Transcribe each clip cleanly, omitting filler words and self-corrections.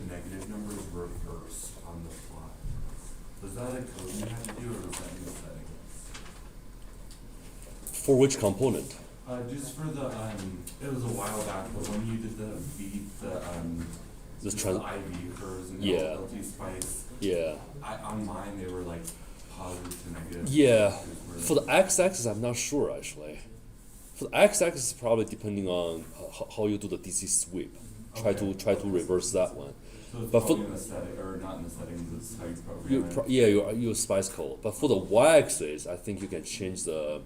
negative numbers reversed on the fly. Was that a code you had to do, or was that in the settings? For which component? Just for the, it was a while back, but when you did the The IV curves and Yeah. LT spikes, Yeah. on mine they were like positive to negative. Yeah. For the x-axis, I'm not sure actually. For the x-axis, probably depending on how you do the DC sweep. Try to reverse that one. So it's But probably in the setting, or not in the settings, it's how you program it. You spice code. But for the y-axis, I think you can change the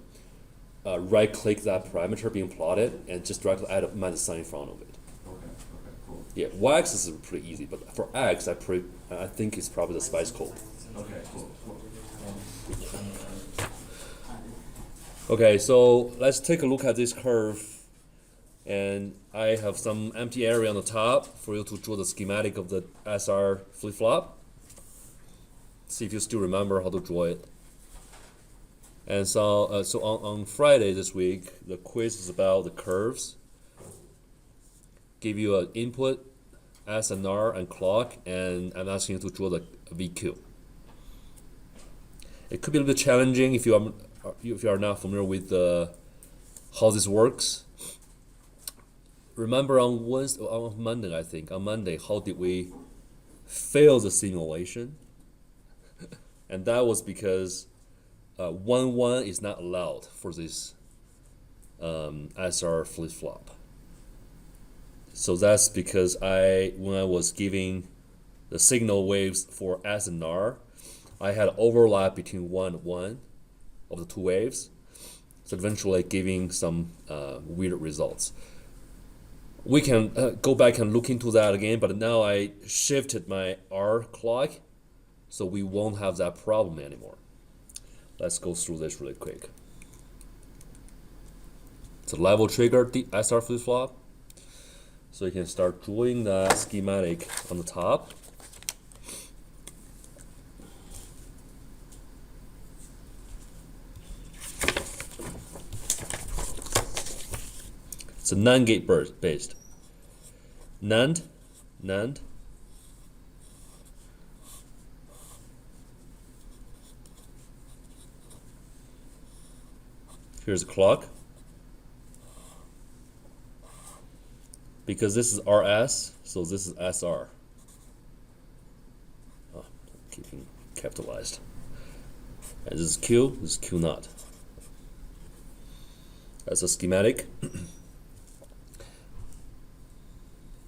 right-click that parameter being plotted and just directly add a minus sign in front of it. Okay, cool. Yeah, y-axis is pretty easy, but for x, I think it's probably the spice code. Okay, cool. Okay, so let's take a look at this curve. And I have some empty area on the top for you to draw the schematic of the SR flip-flop. See if you still remember how to draw it. And so, on Friday this week, the quiz is about the curves. Give you an input, S and R, and clock, and I'm asking you to draw the VQ. It could be a little bit challenging if you are not familiar with how this works. Remember on Monday, I think, how did we fail the simulation? And that was because 1-1 is not allowed for this SR flip-flop. So that's because when I was giving the signal waves for S and R, I had overlap between 1 and 1 of the two waves. So eventually giving some weird results. We can go back and look into that again, but now I shifted my R clock, so we won't have that problem anymore. Let's go through this really quick. It's a level trigger SR flip-flop. So you can start drawing the schematic on the top. It's a NAND gate based. NAND. Here's a clock. Because this is RS, so this is SR. Oh, keeping capitalized. And this is Q, this is Q naught. That's a schematic.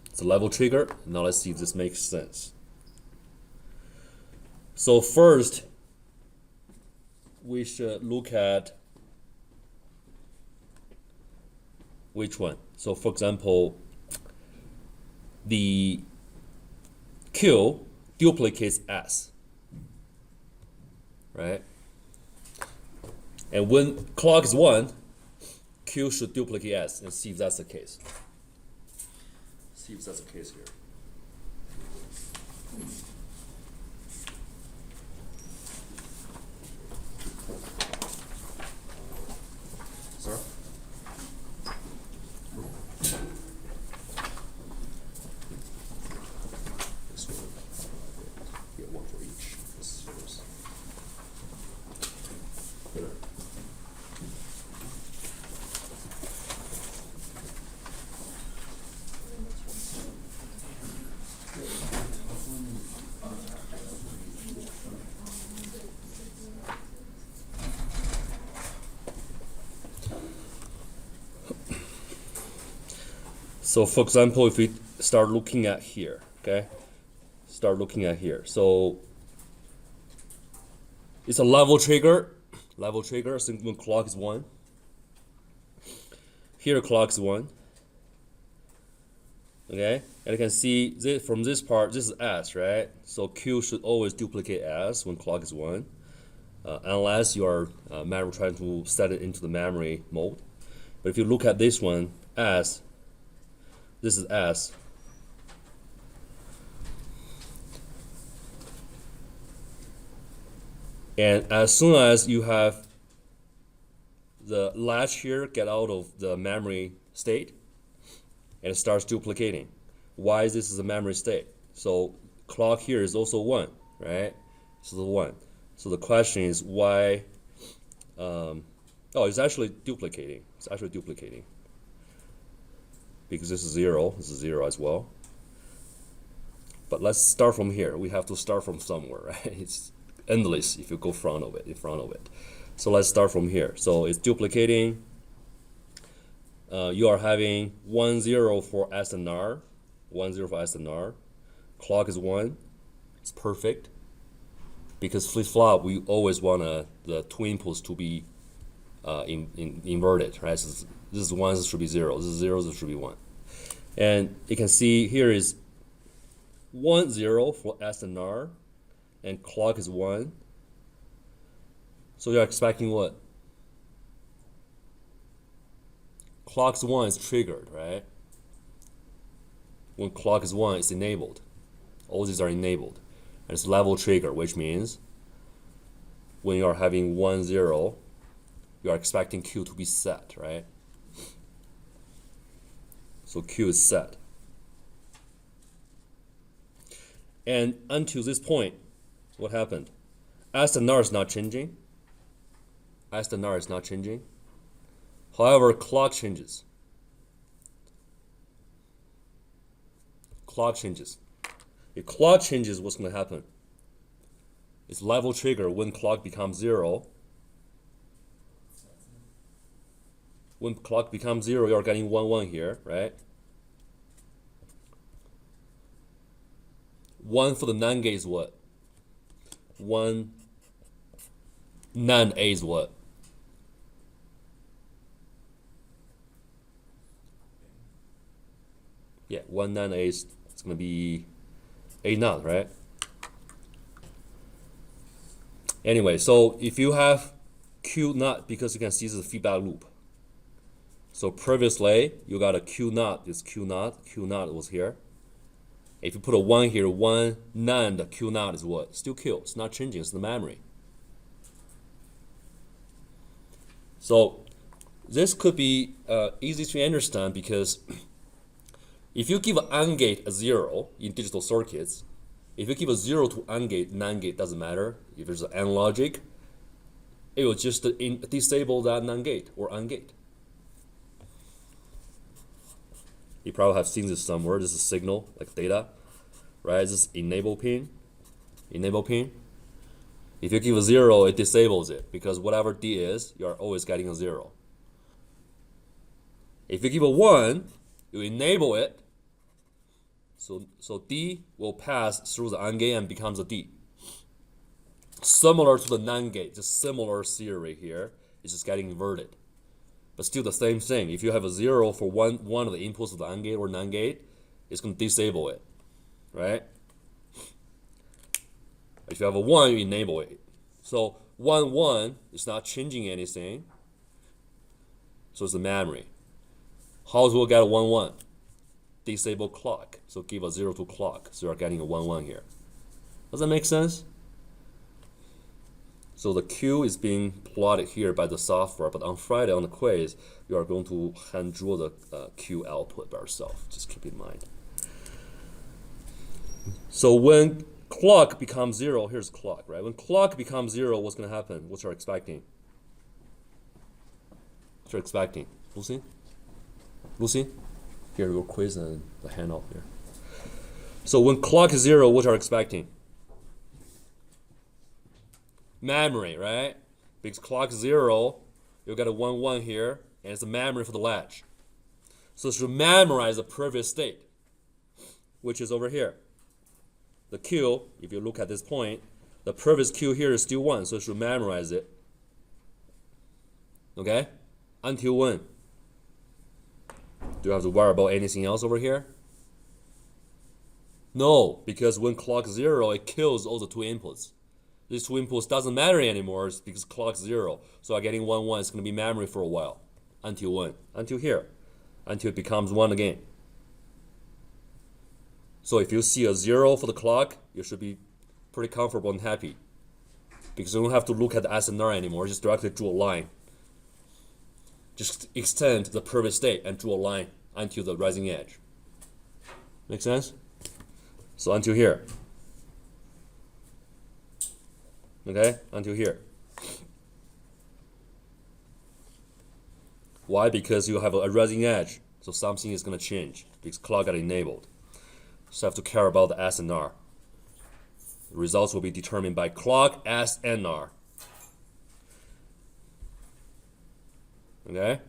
It's a level trigger. Now let's see if this makes sense. So first, we should look at which one. So for example, the Q duplicates S, right? And when clock is 1, Q should duplicate S, and see if that's the case. See if that's the case here. Sir? This one. Get one for each. This is yours. There. So for example, if we start looking at here, okay? Start looking at here. So it's a level trigger, so when clock is 1. Here clock is 1. Okay? And you can see this, from this part, this is S, right? So Q should always duplicate S when clock is 1. Unless you are memory trying to set it into the memory mode. But if you look at this one, S, this is S. And as soon as you have the latch here get out of the memory state, and it starts duplicating. Why this is a memory state? So clock here is also 1, right? So the 1. So the question is why, oh, it's actually duplicating. It's actually duplicating. Because this is 0, this is 0 as well. But let's start from here. We have to start from somewhere, right? It's endless if you go in front of it. So let's start from here. So it's duplicating. You are having 1 0 for S and R, 1 0 for S and R. Clock is 1. It's perfect. Because flip flop, we always want the twin inputs to be inverted, right? So this is 1, this should be 0. This is 0, this should be 1. And you can see here is 1 0 for S and R, and clock is 1. So you're expecting what? Clock's 1 is triggered, right? When clock is 1, it's enabled. All these are enabled. And it's level trigger, which means when you are having 1 0, you are expecting Q to be set, right? So Q is set. And until this point, what happened? S and R is not changing. S and R is not changing. However, clock changes. Clock changes. If clock changes, what's going to happen? It's level trigger when clock becomes 0. When clock becomes 0, you're getting 1 1 here, right? 1 for the NAND gate is what? 1 NAND A is what? Yeah, 1 NAND A is it's going to be A naught, right? Anyway, so if you have Q naught, because you can see this is a feedback loop. So previously, you got a Q naught, this Q naught was here. If you put a 1 here, 1 NAND Q naught is what? Still Q, it's not changing, it's the memory. So this could be easy to understand because if you give an AND gate a 0 in digital circuits, if you give a 0 to AND gate, NAND gate doesn't matter. If there's an AND logic, it will just disable that NAND gate or AND gate. You probably have seen this somewhere. This is signal, like data, right? This is enable pin. Enable pin. If you give a 0, it disables it because whatever D is, you are always getting a 0. If you give a 1, you enable it. So D will pass through the AND gate and becomes a D. Similar to the NAND gate, just similar theory here. It's just getting inverted. But still the same thing. If you have a 0 for one of the inputs of the AND gate or NAND gate, it's going to disable it, right? If you have a 1, you enable it. So 1 1 is not changing anything. So it's the memory. How do we get a 1 1? Disable clock. So give a 0 to clock. So you're getting a 1 1 here. Does that make sense? So the Q is being plotted here by the software, but on Friday on the quiz, you are going to hand draw the Q output by yourself. Just keep in mind. So when clock becomes 0, here's clock, right? When clock becomes 0, what's going to happen? What you're expecting? What you're expecting? Lucy? Lucy? Here, your quiz and the handout here. So when clock is 0, what you're expecting? Memory, right? Because clock 0, you got a 1 1 here, and it's a memory for the latch. So it should memorize the previous state, which is over here. The Q, if you look at this point, the previous Q here is still 1, so it should memorize it. Okay? Until when? Do you have to worry about anything else over here? No, because when clock 0, it kills all the 2 inputs. These 2 inputs doesn't matter anymore because clock 0. So I'm getting 1 1. It's going to be memory for a while. Until when? Until here. Until it becomes 1 again. So if you see a 0 for the clock, you should be pretty comfortable and happy. Because you don't have to look at the S and R anymore. Just directly draw a line. Just extend the previous state and draw a line until the rising edge. Make sense? So until here. Okay, until here. Why? Because you have a rising edge, so something is going to change because clock got enabled. So I have to care about the S and R. The results will be determined by clock, S, and R. Okay?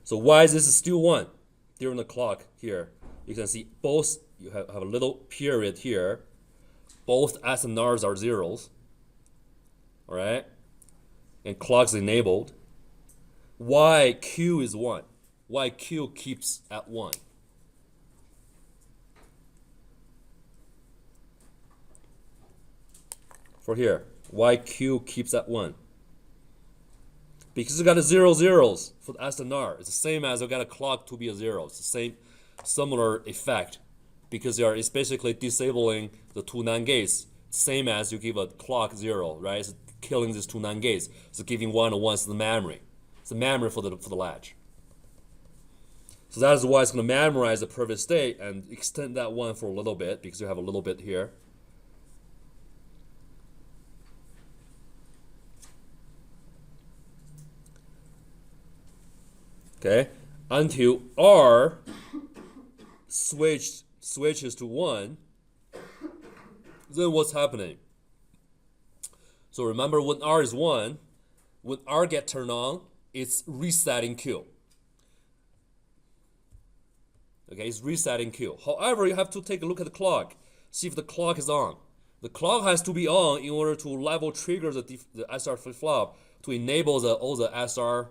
So why is this still 1 during the clock here? You can see both, you have a little period here. Both S and R's are zeros. All right? And clock's enabled. Why Q is 1? Why Q keeps at 1? For here, why Q keeps at 1? Because you got a 0 zeros for the S and R. It's the same as I got a clock to be a 0. It's the same, similar effect. Because it's basically disabling the 2 NAND gates. Same as you give a clock 0, right? It's killing these 2 NAND gates. It's giving 1 and 1 to the memory. It's the memory for the latch. So that is why it's going to memorize the previous state and extend that 1 for a little bit because you have a little bit here. Okay, until R switches to 1, then what's happening? So remember when R is 1, when R gets turned on, it's resetting Q. Okay, it's resetting Q. However, you have to take a look at the clock, see if the clock is on. The clock has to be on in order to level trigger the SR flip-flop to enable all the SR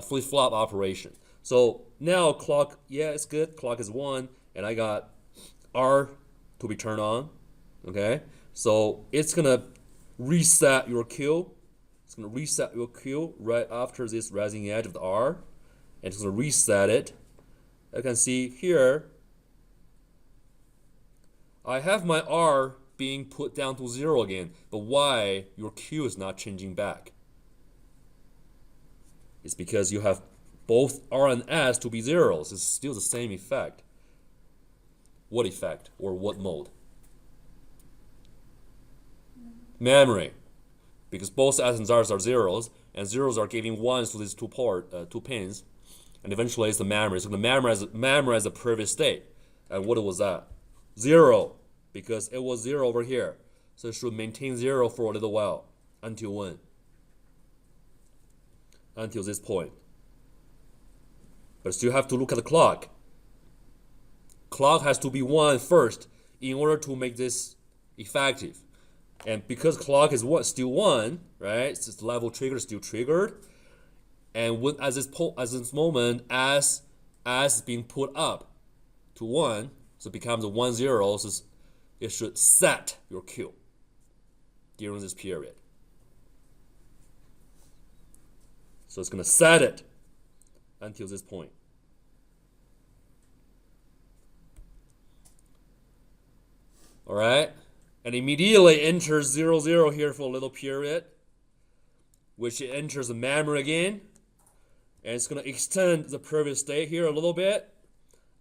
flip-flop operation. So now clock, yeah, it's good. Clock is 1, and I got R to be turned on. Okay, so it's gonna reset your Q. It's gonna reset your Q right after this rising edge of the R, and it's gonna reset it. I can see here, I have my R being put down to 0 again, but why your Q is not changing back? It's because you have both R and S to be zeros. It's still the same effect. What effect or what mode? Memory. Because both S and R's are zeros, and zeros are giving 1s to these two pins, and eventually it's the memory. So the memorize the previous state. And what was that? 0, because it was 0 over here. So it should maintain 0 for a little while. Until when? Until this point. But still have to look at the clock. Clock has to be 1 first in order to make this effective. And because clock is still 1, right? So the level trigger is still triggered. And when as this moment, as being put up to 1, so it becomes a 1 0, so it should set your Q during this period. So it's going to set it until this point. All right? And immediately enters 0 0 here for a little period, which it enters the memory again. And it's going to extend the previous state here a little bit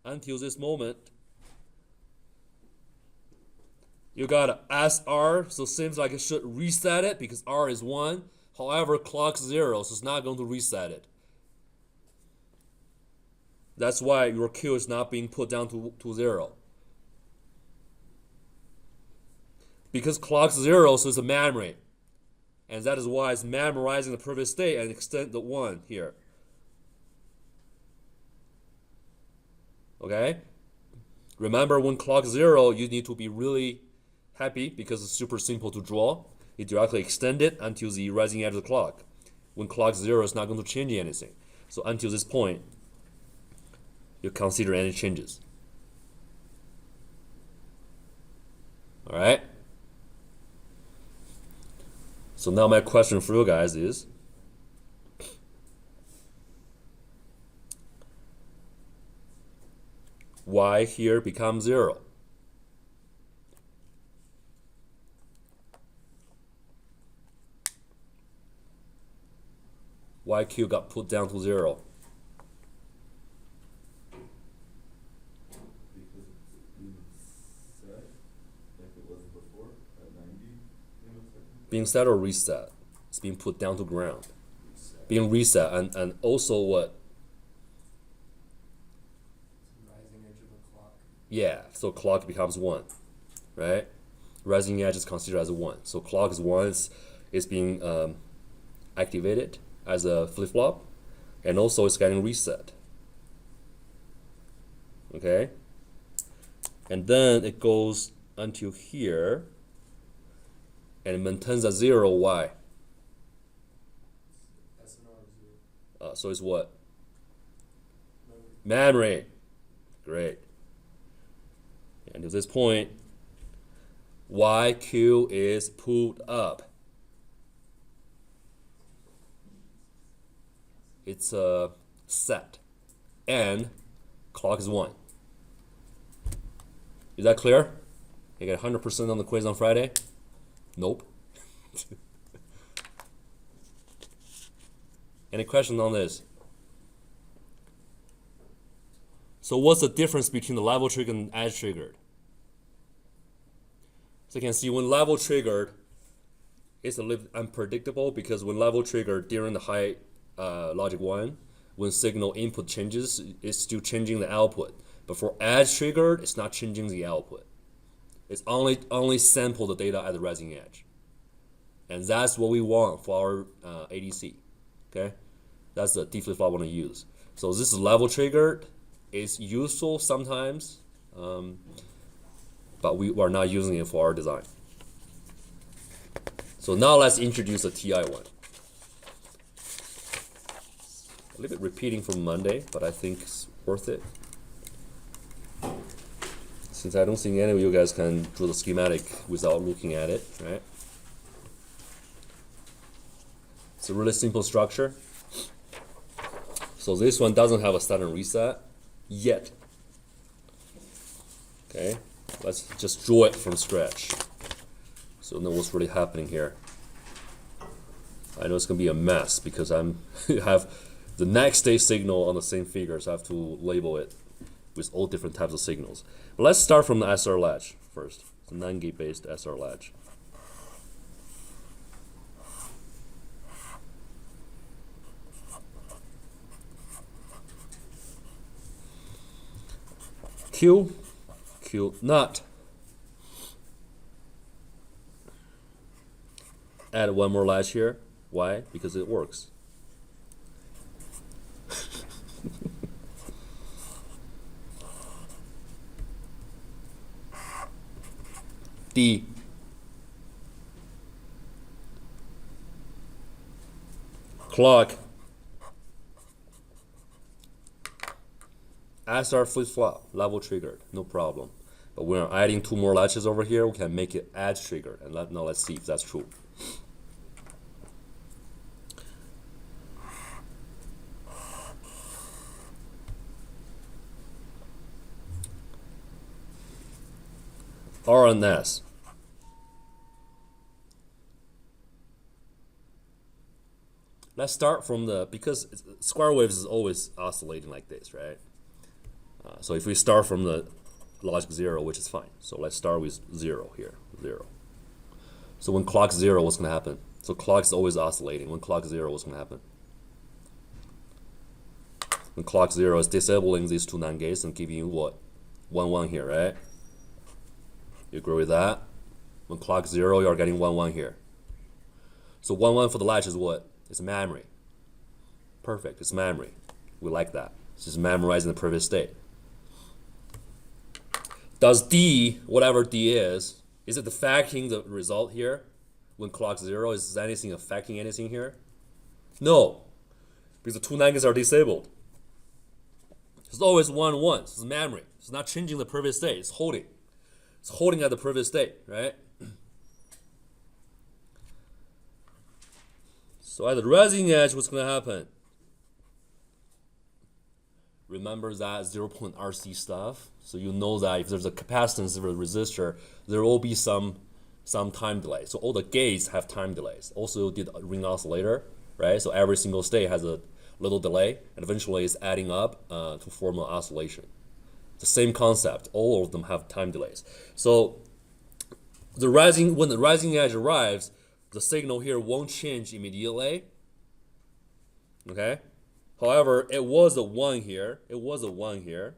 until this moment. You got SR, so it seems like it should reset it because R is 1. However, clock's 0, so it's not going to reset it. That's why your Q is not being put down to 0. Because clock's 0, so it's a memory. And that is why it's memorizing the previous state and extend the 1 here. Okay? Remember, when clock 0, you need to be really happy because it's super simple to draw. You directly extend it until the rising edge of the clock. When clock 0, it's not going to change anything. So until this point, you consider any changes. All right? So now my question for you guys is, why here becomes 0? Why Q got put down to 0? Being set or reset? It's being put down to ground. Being reset, and also what? Rising edge of a clock. Yeah, so clock becomes 1, right? Rising edge is considered as 1. So clock is 1, it's being activated as a flip-flop, and also it's getting reset. Okay? And then it goes until here, and it maintains at 0. Why? SNR 0. So it's what? Memory. Memory. Great. And to this point, YQ is pulled up. It's set, and clock is 1. Is that clear? You get 100% on the quiz on Friday? Nope. Any question on this? So what's the difference between the level triggered and edge triggered? So you can see when level triggered, it's a little unpredictable, because when level triggered during the high logic 1, when signal input changes, it's still changing the output. But for edge triggered, it's not changing the output. It's only sample the data at the rising edge. And that's what we want for our ADC. Okay? That's the D flip-flop I want to use. So this is level triggered. It's useful sometimes, but we are not using it for our design. So now let's introduce a TI one. A little bit repeating from Monday, but I think it's worth it. Since I don't think any of you guys can draw the schematic without looking at it, right? It's a really simple structure. So this one doesn't have a sudden reset yet. Okay, let's just draw it from scratch. So know what's really happening here. I know it's gonna be a mess because I'm have the next day signal on the same figure, so I have to label it with all different types of signals. But let's start from the SR latch first. It's a 9-gate based SR latch. Q not. Add one more latch here. Why? Because it works. D. Clock. SR flip-flop, level triggered, no problem. But when we're adding two more latches over here, we can make it edge triggered. And now let's see if that's true. R and S. Let's start from the, because square waves is always oscillating like this, right? So if we start from the logic 0, which is fine. So let's start with 0 here, 0. So when clock 0, what's going to happen? So clock is always oscillating. When clock 0, what's going to happen? When clock 0 is disabling these two NAND gates and giving you what? 1, 1 here, right? You agree with that? When clock 0, you are getting 1, 1 here. So 1, 1 for the latch is what? It's memory. Perfect, it's memory. We like that. It's just memorizing the previous state. Does D, whatever D is it affecting the result here? When clock 0, is anything affecting anything here? No, because the two NAND gates are disabled. It's always 1, 1. It's memory. It's not changing the previous state. It's holding. It's holding at the previous state, right? So at the rising edge, what's going to happen? Remember that 0.RC stuff? So you know that if there's a capacitance or a resistor, there will be some time delay. So all the gates have time delays. Also did a ring oscillator, right? So every single state has a little delay, and eventually it's adding up to form an oscillation. The same concept. All of them have time delays. So when the rising edge arrives, the signal here won't change immediately. Okay? However, it was a 1 here. It was a 1 here.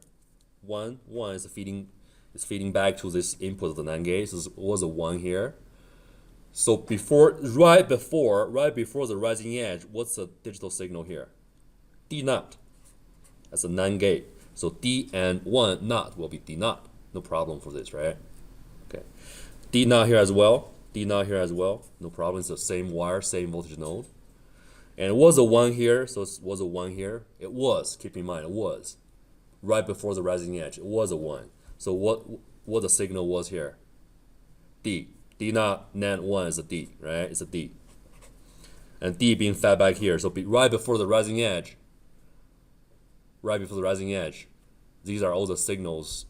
1 is feeding back to this input of the NAND gate. So it was a 1 here. So right before the rising edge, what's the digital signal here? D naught. That's a NAND gate. So D and 1 naught will be D naught. No problem for this, right? Okay. D naught here as well. D naught here as well. No problem. It's the same wire, same voltage node. And it was a 1 here, so it was a 1 here. It was, keep in mind, it was. Right before the rising edge, it was a 1. So what the signal was here? D. D naught NAND 1 is a D, right? It's a D. And D being fed back here. So right before the rising edge, these are all the signals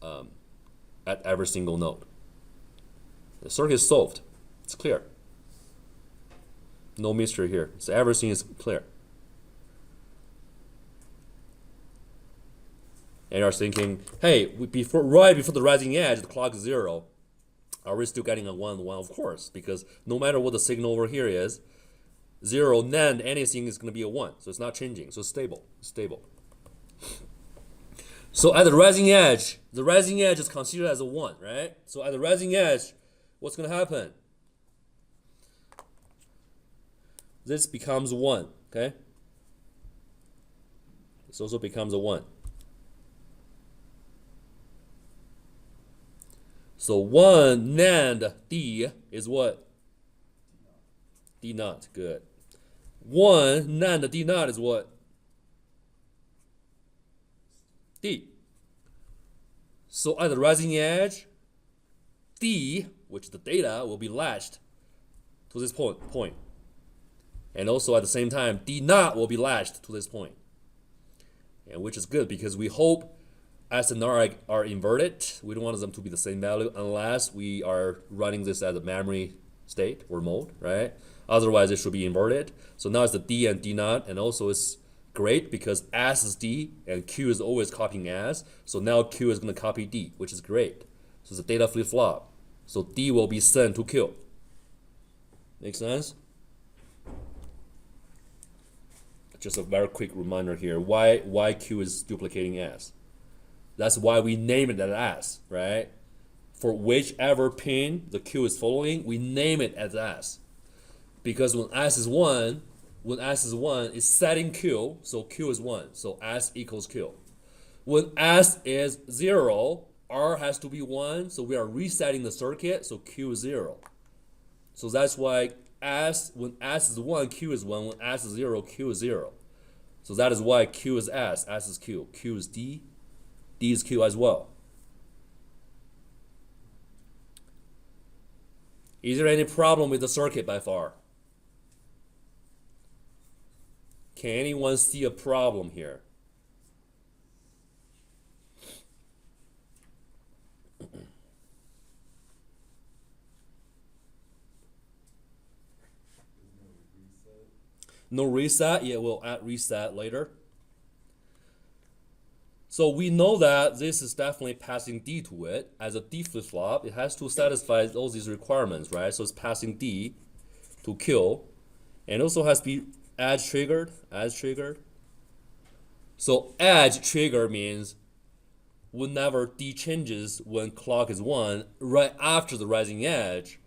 at every single node. The circuit is solved. It's clear. No mystery here. So everything is clear. And you're thinking, hey, right before the rising edge, the clock is 0. Are we still getting a 1, 1? Of course, because no matter what the signal over here is, 0, NAND, anything is going to be a 1. So it's not changing. So it's stable. So at the rising edge is considered as a 1, right? So at the rising edge, what's going to happen? This becomes 1, okay? This also becomes a 1. So 1 NAND D is what? D naught, good. 1 NAND D naught is what? D. So at the rising edge, D, which the data will be latched to this point. And also at the same time, D naught will be latched to this point. And which is good because we hope S and R are inverted. We don't want them to be the same value unless we are running this as a memory state or mode, right? Otherwise, it should be inverted. So now it's the D and D naught, and also it's great because S is D and Q is always copying S. So now Q is going to copy D, which is great. So it's a data flip-flop. So D will be sent to Q. Make sense? Just a very quick reminder here. Why Q is duplicating S? That's why we name it as S, right? For whichever pin the Q is following, we name it as S. Because when S is 1, it's setting Q, so Q is 1. So S equals Q. When S is 0, R has to be 1, so we are resetting the circuit, so Q is 0. So that's why when S is 1, Q is 1. When S is 0, Q is 0. So that is why Q is S is Q. Q is D, D is Q as well. Is there any problem with the circuit by far? Can anyone see a problem here? No reset? Yeah, we'll add reset later. So we know that this is definitely passing D to it. As a D flip-flop, it has to satisfy all these requirements, right? So it's passing D to Q. And also has to be edge triggered. So edge trigger means whenever D changes when clock is 1, right after the rising edge,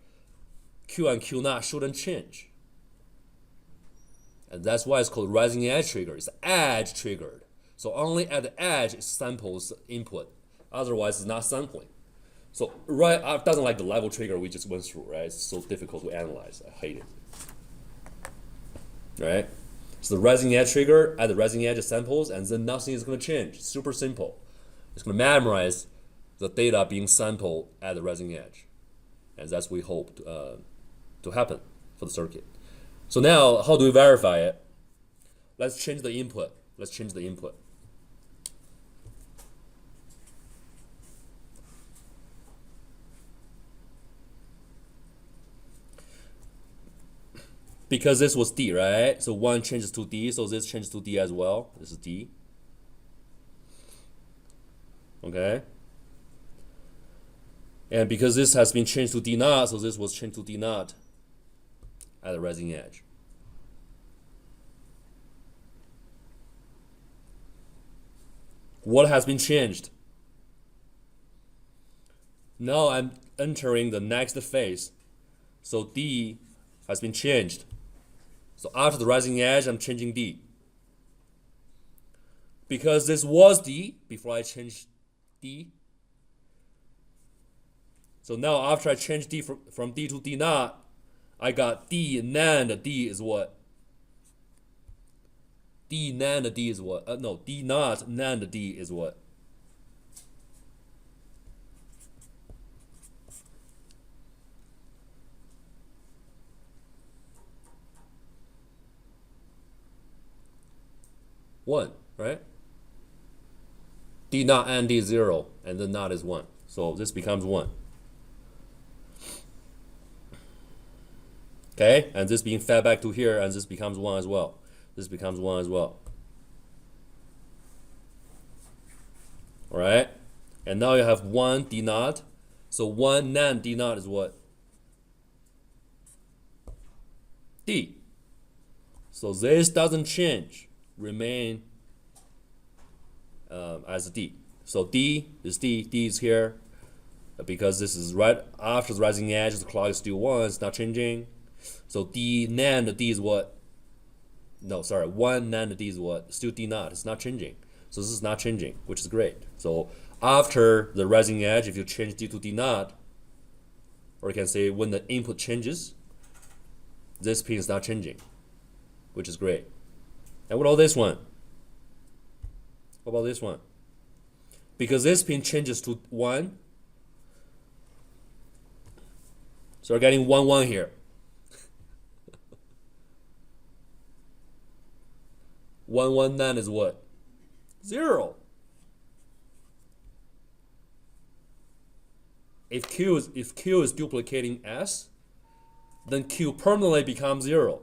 Q and Q naught shouldn't change. And that's why it's called rising edge trigger. It's edge triggered. So only at the edge it samples input. Otherwise, it's not sampling. So it doesn't like the level trigger we just went through, right? It's so difficult to analyze. I hate it. Right? So the rising edge trigger, at the rising edge it samples, and then nothing is going to change. Super simple. It's going to memorize the data being sampled at the rising edge. And that's what we hope to happen for the circuit. So now, how do we verify it? Let's change the input. Because this was D, right? So 1 changes to D, so this changes to D as well. This is D. Okay? And because this has been changed to D naught, so this was changed to D naught. at the rising edge. What has been changed? Now I'm entering the next phase. So D has been changed. So after the rising edge, I'm changing D. Because this was D before I changed D. So now after I change D from D to D naught, I got D NAND D is what? D NAND D is what? No, D naught NAND D is what? One, right? D naught and D is 0, and then naught is 1. So this becomes 1. Okay, and this being fed back to here, and this becomes 1 as well. This becomes 1 as well. All right, and now you have 1 D naught. So 1 NAND D naught is what? D. So this doesn't change, remain as D. So D is D, D is here. Because this is right after the rising edge, the clock is still 1, it's not changing. So D NAND D is what? No, sorry, 1 NAND D is what? Still D naught, it's not changing. So this is not changing, which is great. So after the rising edge, if you change D to D naught, or you can say when the input changes, this pin is not changing, which is great. And what about this one? What about this one? Because this pin changes to 1, so we're getting 1 1 here. 1 1 9 is what? 0. If Q is duplicating S, then Q permanently becomes 0.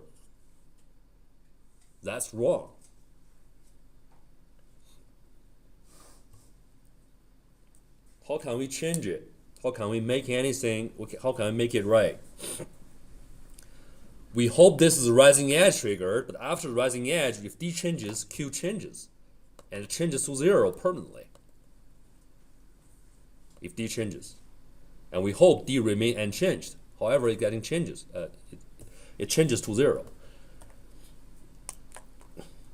That's wrong. How can we change it? How can we make anything? How can we make it right? We hope this is a rising edge trigger, but after the rising edge, if D changes, Q changes. And it changes to 0 permanently. If D changes. And we hope D remain unchanged. However, it getting changes. It changes to 0.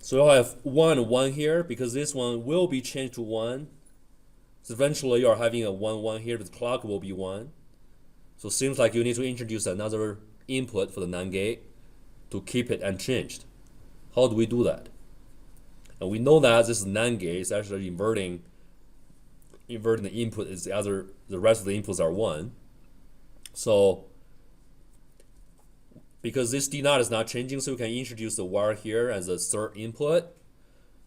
So I have 1 1 here because this one will be changed to 1. So eventually you are having a 1 1 here, but the clock will be 1. So it seems like you need to introduce another input for the NAND gate to keep it unchanged. How do we do that? And we know that this NAND gate is actually inverting the input is the rest of the inputs are 1. So because this D naught is not changing, so we can introduce the wire here as a third input.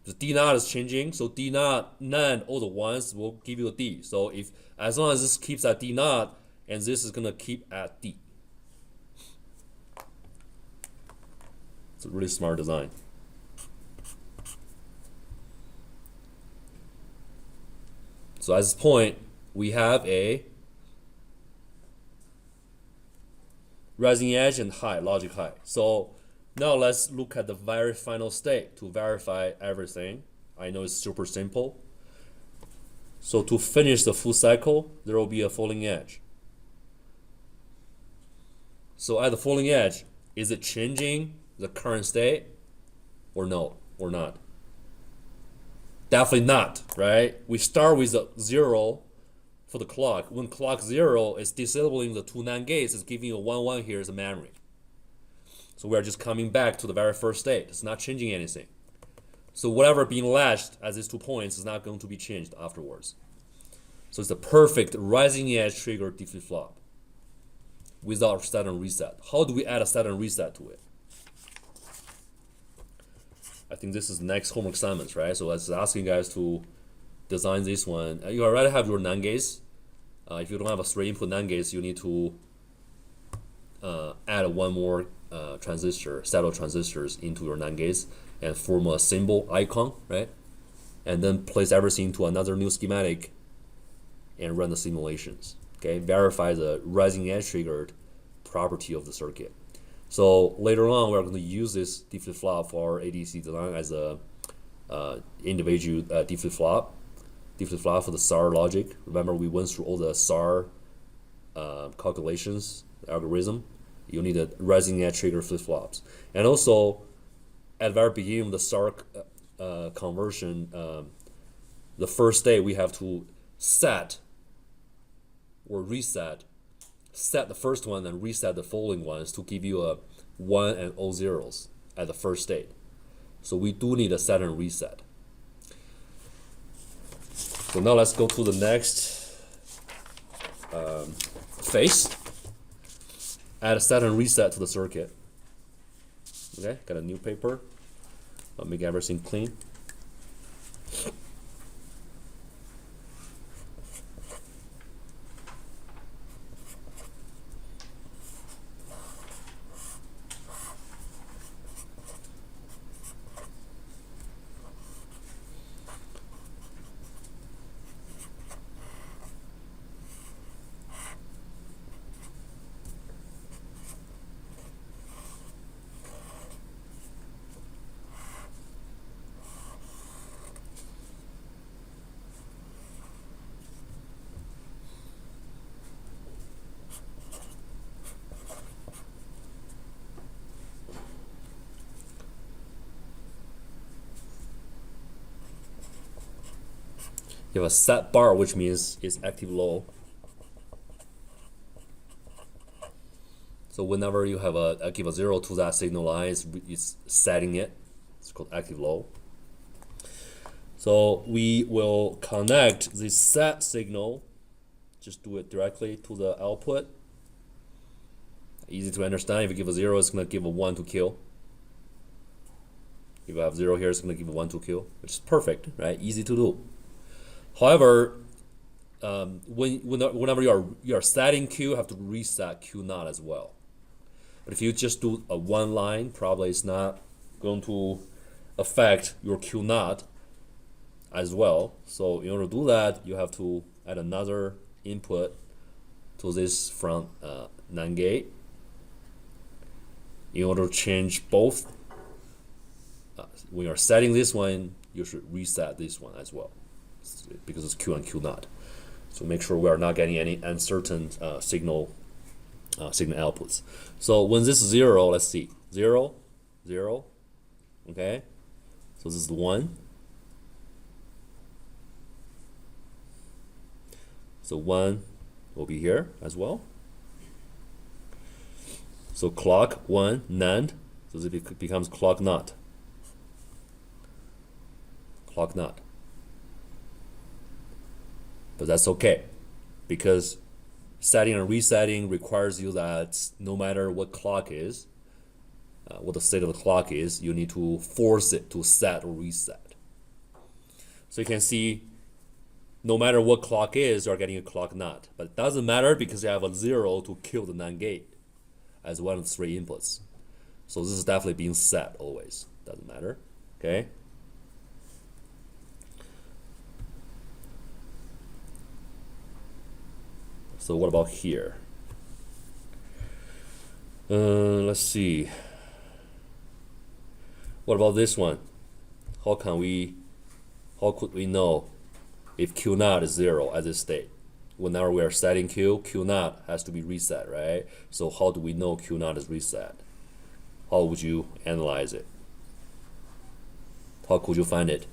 The D naught is changing, so D naught NAND all the ones will give you a D. So if as long as this keeps at D naught, and this is gonna keep at D. It's a really smart design. So at this point, we have a rising edge and high, logic high. So now let's look at the very final state to verify everything. I know it's super simple. So to finish the full cycle, there will be a falling edge. So at the falling edge, is it changing the current state or no, or not? Definitely not, right? We start with a 0 for the clock. When clock 0 is disabling the 2 NAND gates, it's giving you a 1 1 here as a memory. So we're just coming back to the very first state. It's not changing anything. So whatever being latched at these 2 points is not going to be changed afterwards. So it's a perfect rising edge trigger D flip-flop without sudden reset. How do we add a sudden reset to it? I think this is the next homework assignments, right? So I was asking you guys to design this one. You already have your NAND gates. If you don't have a 3 input NAND gates, you need to add one more transistor, set of transistors into your NAND gates and form a symbol icon, right? And then place everything into another new schematic and run the simulations. Okay, verify the rising edge triggered property of the circuit. So later on, we're going to use this D flip-flop for our ADC design as a individual D flip-flop for the SAR logic. Remember, we went through all the SAR calculations, algorithm. You need a rising edge trigger flip-flops. And also, at the very beginning of the SAR conversion, the first state we have to set or reset, set the first one and reset the following ones to give you a 1 and 0 zeros at the first state. So we do need a set and reset. So now let's go to the next phase. Add a set and reset to the circuit. Okay, got a new paper. I'll make everything clean. You have a set bar, which means it's active low. So whenever you have give a 0 to that signal line, it's setting it. It's called active low. So we will connect this set signal, just do it directly to the output. Easy to understand. If you give a 0, it's going to give a 1 to kill. If you have 0 here, it's going to give a 1 to kill, which is perfect, right? Easy to do. However, whenever you are setting Q, you have to reset Q naught as well. But if you just do a one line, probably it's not going to affect your Q naught as well. So in order to do that, you have to add another input to this from NAND gate. In order to change both, when you're setting this one, you should reset this one as well, because it's Q and Q naught. So make sure we are not getting any uncertain signal outputs. So when this is 0, let's see, 0, 0, okay? So this is 1. So 1 will be here as well. So clock 1, NAND, so it becomes clock naught. Clock naught. But that's okay, because setting and resetting requires you that no matter what clock is, what the state of the clock is, you need to force it to set or reset. So you can see, no matter what clock is, you're getting a clock naught. But it doesn't matter because you have a 0 to kill the NAND gate as one of the 3 inputs. So this is definitely being set always. Doesn't matter, okay? So what about here? Let's see. What about this one? How could we know if Q naught is 0 at this state? Whenever we are setting Q naught has to be reset, right? So how do we know Q naught is reset? How would you analyze it? How could you find it?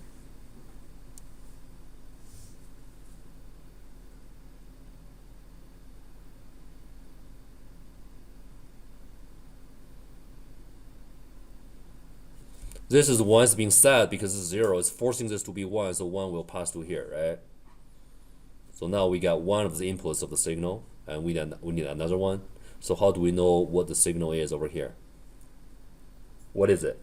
This is 1 being set because it's 0. It's forcing this to be 1, so 1 will pass through here, right? So now we got one of the inputs of the signal, and we need another one. So how do we know what the signal is over here? What is it?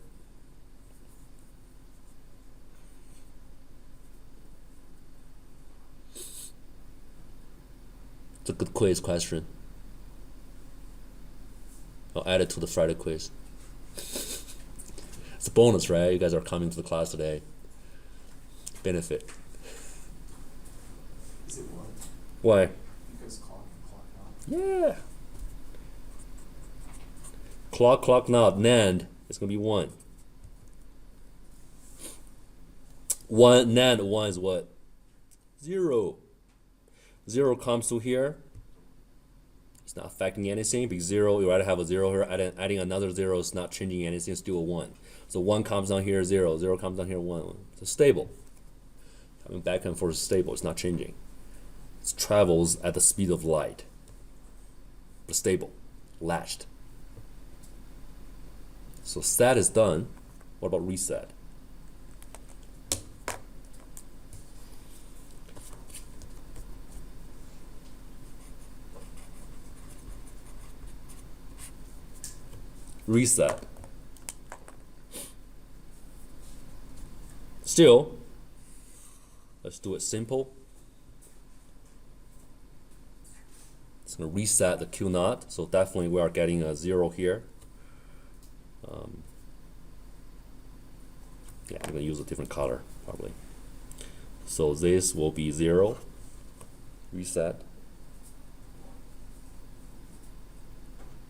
It's a good quiz question. I'll add it to the Friday quiz. It's a bonus, right? You guys are coming to the class today. Benefit. Is it 1? Why? Because clock and clock out. Yeah. clock not NAND is gonna be 1. 1 NAND 1 is what? 0. 0 comes to here. It's not affecting anything because 0, you already have a 0 here. Adding another 0 is not changing anything, it's still a 1. So 1 comes down here, 0. 0 comes down here, 1. It's stable. Coming back and forth is stable, it's not changing. It travels at the speed of light. But stable, latched. So set is done. What about reset? Reset. Still, let's do it simple. It's going to reset the Q naught, so definitely we are getting a 0 here. Yeah, I'm going to use a different color probably. So this will be 0. Reset.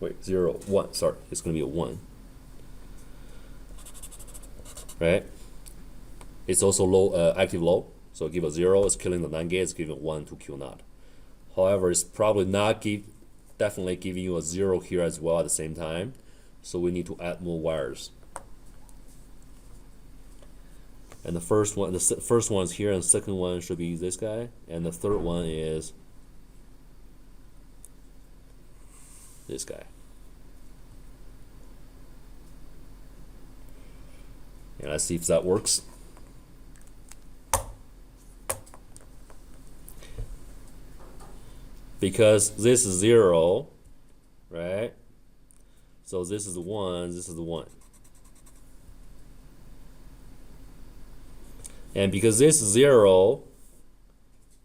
Wait, 0, 1. Sorry, it's going to be a 1. Right? It's also low, active low. So give a 0, it's killing the NAND gate, it's giving 1 to Q naught. However, it's probably not definitely giving you a 0 here as well at the same time. So we need to add more wires. And the first one is here, and the second one should be this guy, and the third one is this guy. And let's see if that works. Because this is 0, right? So this is 1, this is 1. And because this is 0,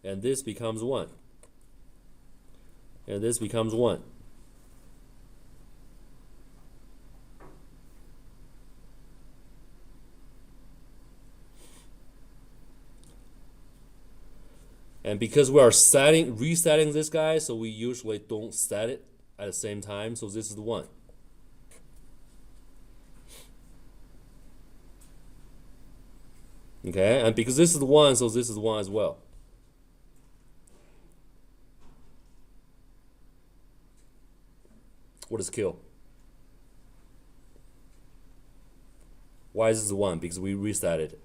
and this becomes 1. And this becomes 1. And because we are resetting this guy, so we usually don't set it at the same time. So this is the 1. Okay, and because this is the 1, so this is the 1 as well. What is kill? Why is this the 1? Because we reset it.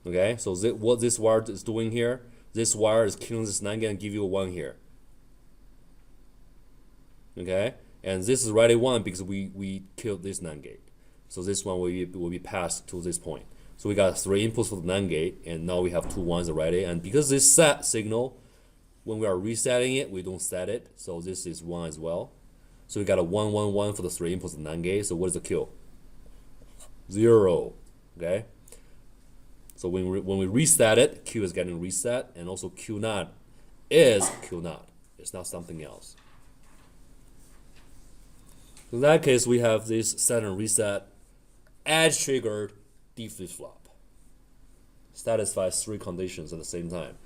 Okay, so what this wire is doing here, this wire is killing this NAND gate and give you a 1 here. Okay, and this is already 1 because we killed this NAND gate. So this one will be passed to this point. So we got 3 inputs for the NAND gate, and now we have 2 1s already. And because this set signal, when we are resetting it, we don't set it. So this is 1 as well. So we got a 1 1 1 for the 3 inputs of the NAND gate. So what is the kill? 0. Okay. So when we reset it, Q is getting reset, and also Q naught is Q naught. It's not something else. In that case, we have this set and reset edge triggered D flip-flop. Satisfies 3 conditions at the same time.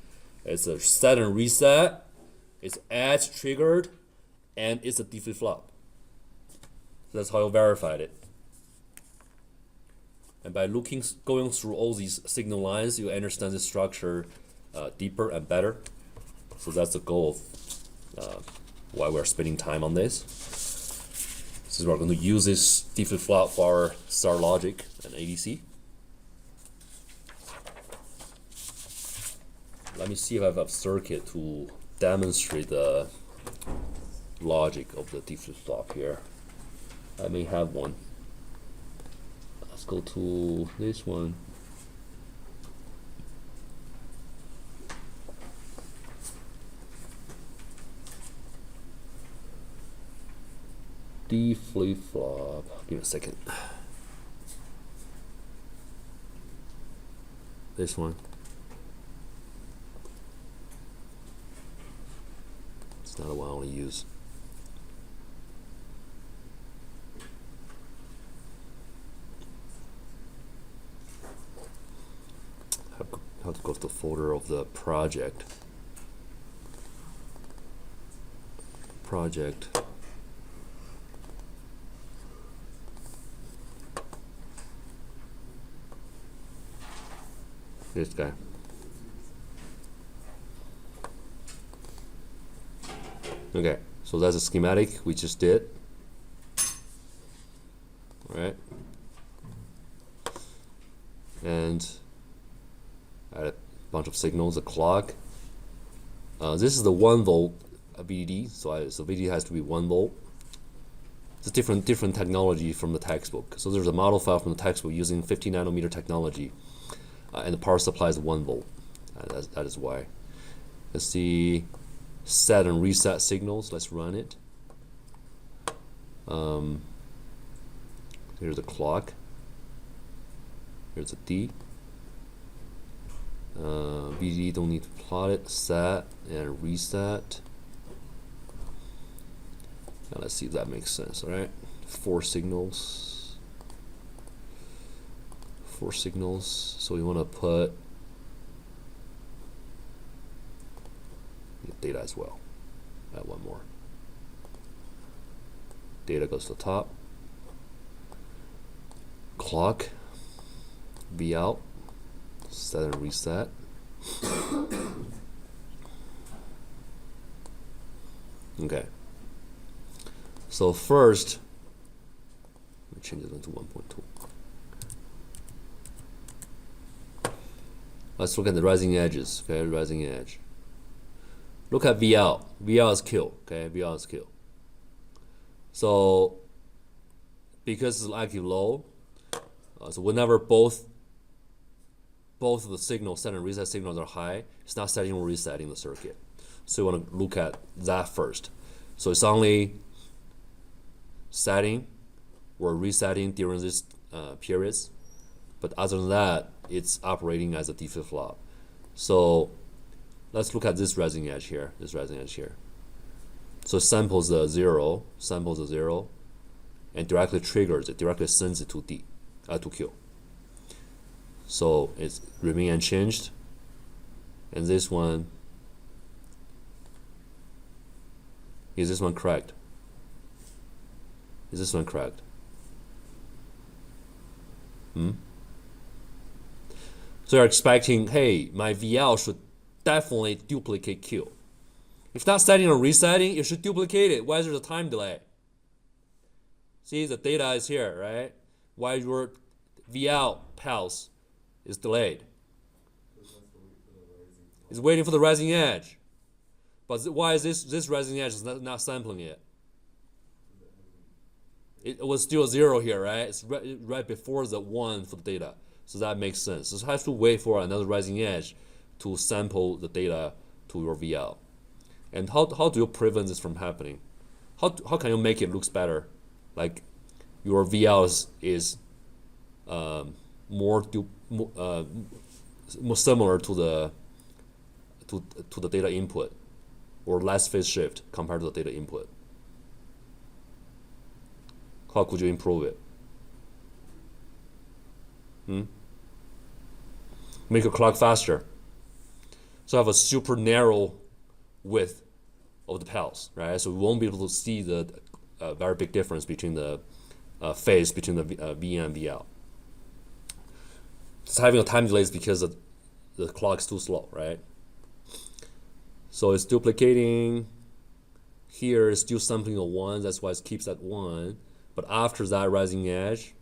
It's a set and reset, it's edge triggered, and it's a D flip-flop. So that's how you verified it. And by going through all these signal lines, you understand the structure deeper and better. So that's the goal of why we're spending time on this. So we're going to use this D flip-flop for our star logic and ADC. Let me see if I have a circuit to demonstrate the logic of the D flip-flop here. I may have one. Let's go to this one. D flip-flop. Give me a second. This one. It's not the one I want to use. I have to go to the folder of the project. This guy. Okay, so that's a schematic we just did. Right? And add a bunch of signals, a clock. This is the 1 volt VDD, so VDD has to be 1 volt. It's a different technology from the textbook. So there's a model file from the textbook using 50 nanometer technology, and the power supply is 1 volt. That is why. Let's see, set and reset signals. Let's run it. Here's the clock. Here's a D. VDD don't need to plot it. Set and reset. Now let's see if that makes sense. All right, 4 signals. 4 signals. So we want to put data as well. Add 1 more. Data goes to the top. Clock. V out. Set and reset. Okay. So first, let me change it into 1.2. Let's look at the rising edges. Okay, rising edge. Look at V out. V out is kill. Okay, V out is kill. So because it's active low, so whenever both of the signals, set and reset signals are high, it's not setting or resetting the circuit. So you want to look at that first. So it's only setting or resetting during these periods, but other than that, it's operating as a DFF flop. So let's look at this rising edge here. This rising edge here. So it samples the 0, and directly triggers it, directly sends it to D, to Q. So it's remain unchanged, and this one, is this one correct? Is this one correct? So you're expecting, hey, my VL should definitely duplicate Q. If not setting or resetting, it should duplicate it. Why is there a time delay? See, the data is here, right? Why your VL pulse is delayed? It's waiting for the rising edge. But why is this rising edge is not sampling it? It was still 0 here, right? It's right before the 1 for the data. So that makes sense. So you have to wait for another rising edge to sample the data to your VL. And how do you prevent this from happening? How can you make it looks better? Like your VL is more similar to the data input, or less phase shift compared to the data input. How could you improve it? Make your clock faster. So have a super narrow width of the pulse, right? So we won't be able to see the very big difference between the phase between the V in and V out. It's having a time delay is because the clock is too slow, right? So it's duplicating. Here it's still sampling a 1, that's why it keeps at 1. But after that rising edge,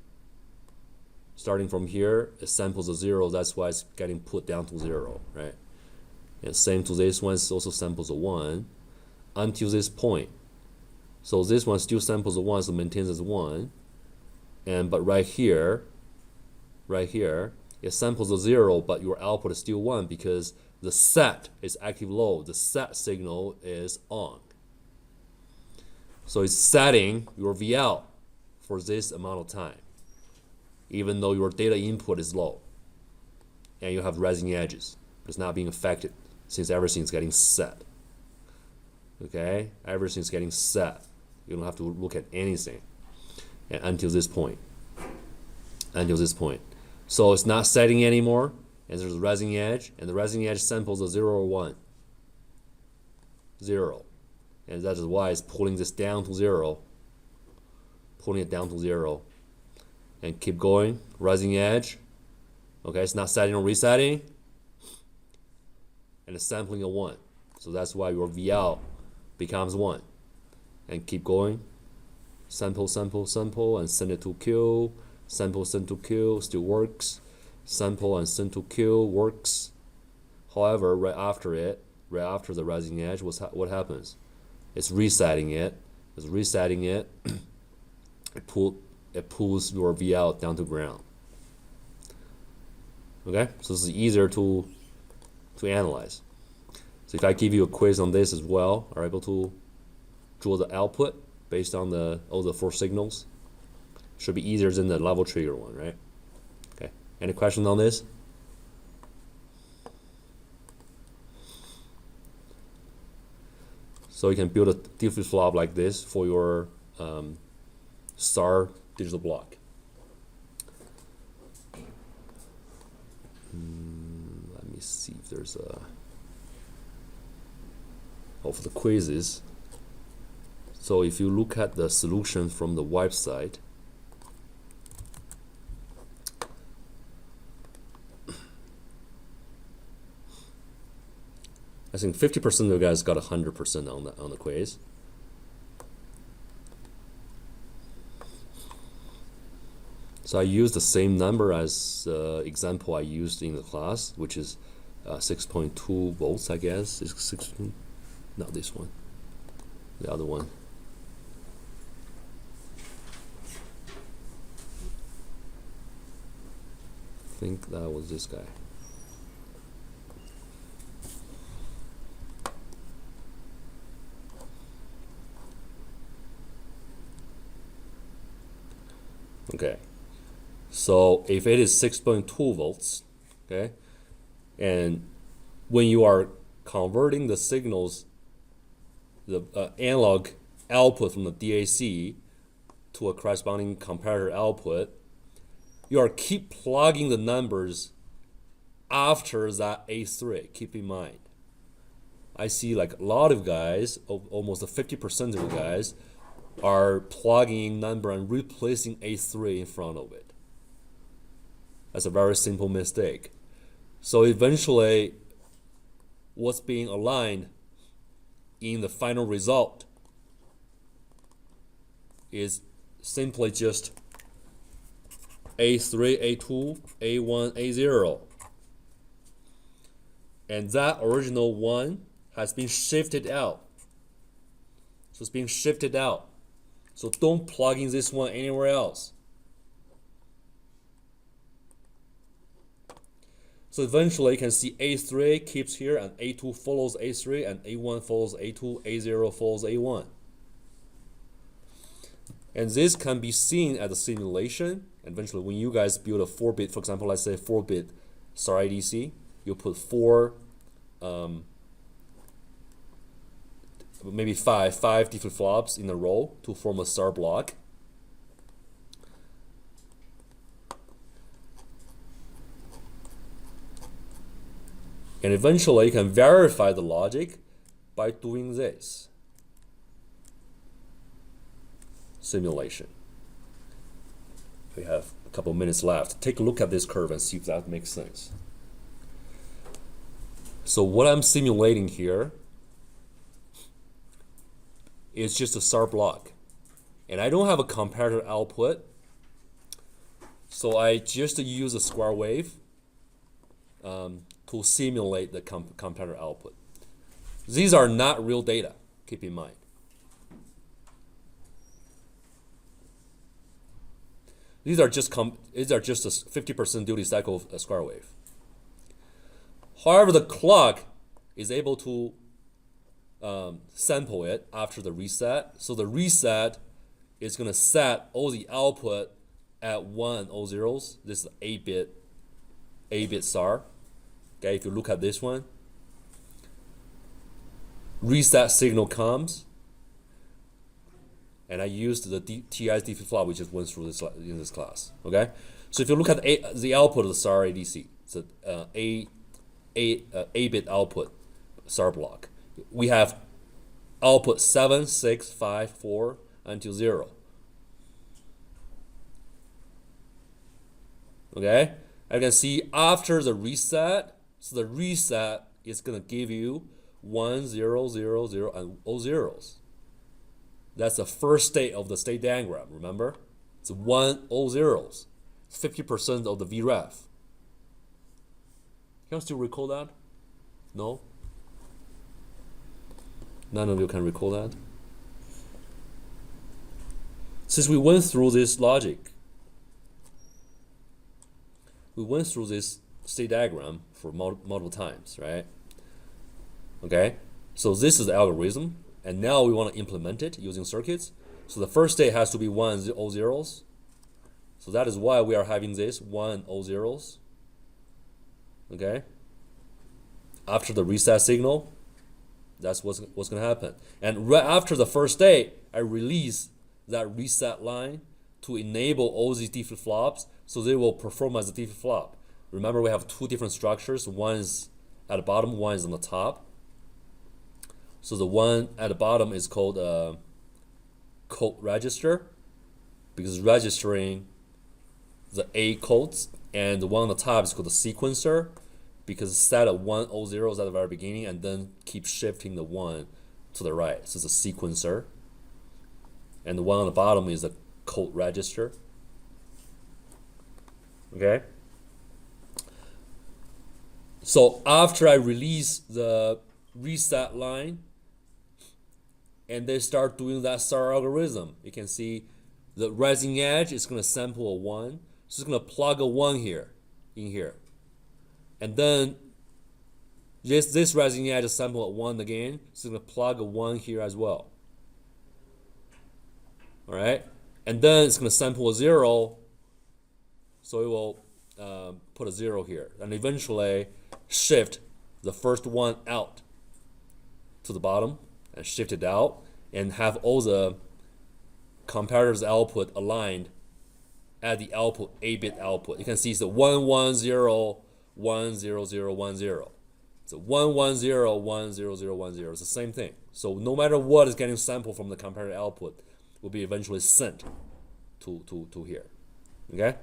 starting from here, it samples a 0, that's why it's getting put down to 0, right? And same to this one, it also samples a 1 until this point. So this one still samples a 1, so maintains as 1. But right here, it samples a 0, but your output is still 1 because the set is active low. The set signal is on. So it's setting your VL for this amount of time, even though your data input is low and you have rising edges. It's not being affected since everything's getting set. Okay? Everything's getting set. You don't have to look at anything until this point. So it's not setting anymore, and there's a rising edge, and the rising edge samples a 0 or 1. 0. And that is why it's pulling this down to 0. Pulling it down to 0. And keep going. Rising edge. Okay, it's not setting or resetting. and the sampling of 1. So that's why your V out becomes 1. And keep going. Sample, sample, sample, and send it to Q. Sample, send to Q, still works. Sample and send to Q works. However, right after the rising edge, what happens? It's resetting it. It pulls your V out down to ground. Okay, so this is easier to analyze. So if I give you a quiz on this as well, are able to draw the output based on all the 4 signals? Should be easier than the level trigger one, right? Okay. Any questions on this? So you can build a D flip-flop like this for your star digital block. Let me see if there's a... Oh, for the quizzes. So if you look at the solution from the website, I think 50% of you guys got 100% on the quiz. So I used the same number as the example I used in the class, which is 6.2 volts, I guess. Is 16? Not this one. The other one. I think that was this guy. Okay, so if it is 6.2 volts, okay, and when you are converting the signals, the analog output from the DAC to a corresponding comparator output, you are keep plugging the numbers after that A3. Keep in mind, I see like a lot of guys, almost 50% of the guys, are plugging number and replacing A3 in front of it. That's a very simple mistake. So eventually, what's being aligned in the final result is simply just A3, A2, A1, A0. And that original one has been shifted out. So it's being shifted out. So don't plug in this one anywhere else. So eventually you can see A3 keeps here and A2 follows A3 and A1 follows A2, A0 follows A1. And this can be seen at the simulation. And eventually when you guys build a 4-bit, for example, let's say 4-bit star IDC, you put 4 maybe five different flops in a row to form a star block. And eventually you can verify the logic by doing this simulation. We have a couple minutes left. Take a look at this curve and see if that makes sense. So what I'm simulating here is just a star block. And I don't have a comparator output, so I just use a square wave to simulate the comparator output. These are not real data, keep in mind. These are just a 50% duty cycle square wave. However, the clock is able to sample it after the reset. So the reset is going to set all the output at 1 O zeros. This is 8-bit SAR. Okay, if you look at this one, reset signal comes, and I used the TI's D flip-flop, we just went through this in this class. Okay, so if you look at the output of the SAR ADC, it's a 8-bit output SAR block. We have output 7, 6, 5, 4 until 0. Okay, I can see after the reset, so the reset it's gonna give you 1, 0, 0, 0, and all zeros. That's the first state of the state diagram, remember? It's 1, all zeros. 50% of the VREF. Can you still recall that? No? None of you can recall that? Since we went through this logic, we went through this state diagram for multiple times, right? Okay, so this is the algorithm, and now we want to implement it using circuits. So the first state has to be 1, all zeros. So that is why we are having this 1, all zeros. Okay. After the reset signal, that's what's going to happen. And right after the first state, I release that reset line to enable all these D flip-flops, so they will perform as a D flip-flop. Remember, we have two different structures. One is at the bottom, one is on the top. So the one at the bottom is called a code register, because it's registering the A codes, and the one on the top is called the sequencer, because it's set at 1, all zeros at the very beginning, and then keep shifting the 1 to the right. So it's a sequencer. And the one on the bottom is a code register. Okay? So after I release the reset line, and they start doing that star algorithm, you can see the rising edge is going to sample a 1. So it's going to plug a 1 here, in here. And then this rising edge is sample at 1 again, so it's going to plug a 1 here as well. All right? And then it's going to sample a 0, so it will put a 0 here. And eventually shift the first one out to the bottom and shift it out and have all the comparator's output aligned at the output, 8-bit output. You can see it's the 1, 1, 0, 1, 0, 0, 1, 0. It's a 1, 1, 0, 1, 0, 0, 1, 0. It's the same thing. So no matter what is getting sampled from the comparator output will be eventually sent to here. Okay?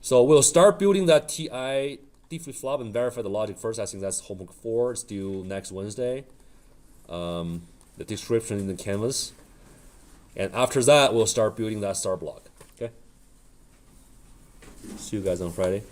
So we'll start building that TI D flip-flop and verify the logic first. I think that's homework 4. It's due next Wednesday. The description in the canvas. And after that, we'll start building that star block. Okay? See you guys on Friday.